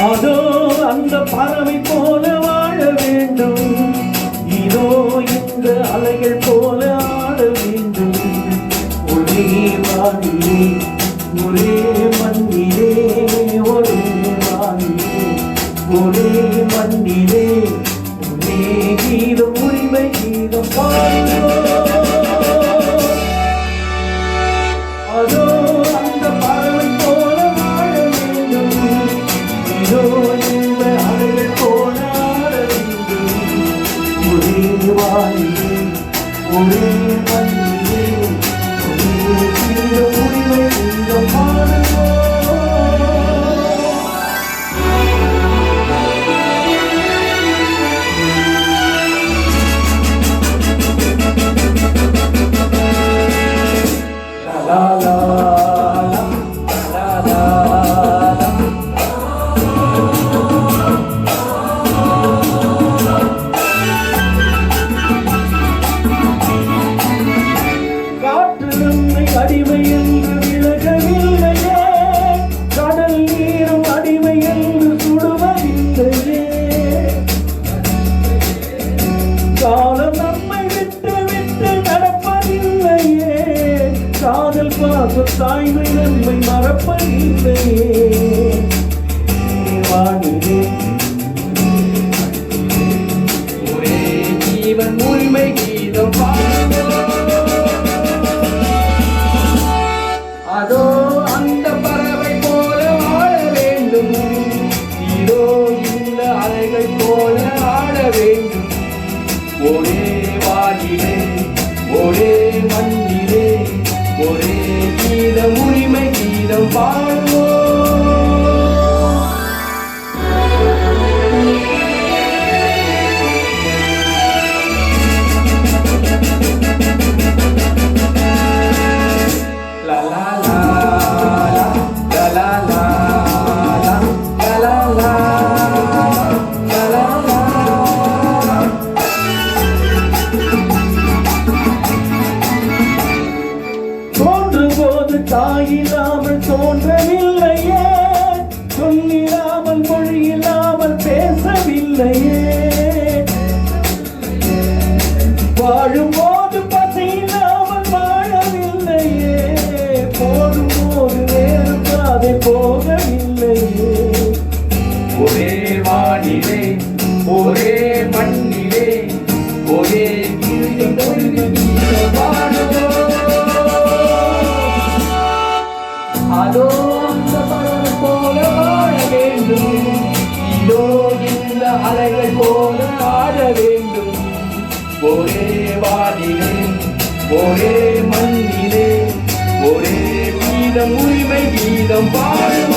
அதோ அந்த பறவை போல வாழ வேண்டும், இதோ இந்த அலைகள் போல ஆட வேண்டும். ஒரே வானிலே ஒரே மண்ணிலே, ஒரே வானிலே ஒரே மண்ணிலே, ஒரே கீதம் உரிமை கீதம் பாடுவோம். அதோ அந்த பறவை போல வாழ வேண்டும், இதோ இந்த அலைகள் போல ஆட வேண்டும். ஒரே வானிலே ஒரே மண்ணிலே, ஒரே கீதம் உரிமை கீதம் பாடுவோம். La la la la la la. காற்று நம்மை அடிமை என்று விலகவில்லையே, கடல் நீரும் அடிமை என்று சுடுவதில்லையே. காலம் நம்மை விட்டு விட்டு நடப்பதில்லையே, காதல் பாசம் தாய்மை நம்மை மறப்பதில்லையே. வானிலே ஒரே ஜீவன் உரிமை கீதம் பாடுவோம். அதோ அந்த பறவை போல வாழ வேண்டும், இதோ இந்த அலைகள் போல ஆட வேண்டும். ஒரே வானிலே ஒரே மண்ணிலே, ஒரே கீதம் உரிமை கீதம் பாடுவோம். La la la la la la la la la la la la. தோன்றும் போது தாயில்லாமல் தோன்றவில்லையே, சொல்லில்லாமல் மொழியில்லாமல் பேசவில்லையே. வாழும் போது பசியில்லாமல் வாழவில்லையே, போடும் போது வேறு பாதை போகவில்லையே. ஒரே வானிலே ஒரே மண்ணிலே, ஒரே கீதம் பாடுவோம். அதோ அந்த பறவை போல வாழ வேண்டும், இதோ இந்த அலைகள் போல ஆட வேண்டும். ஒரே வானிலே ஒரே மண்ணிலே, ஒரே கீதம் உரிமை கீதம் பாடுவோம்.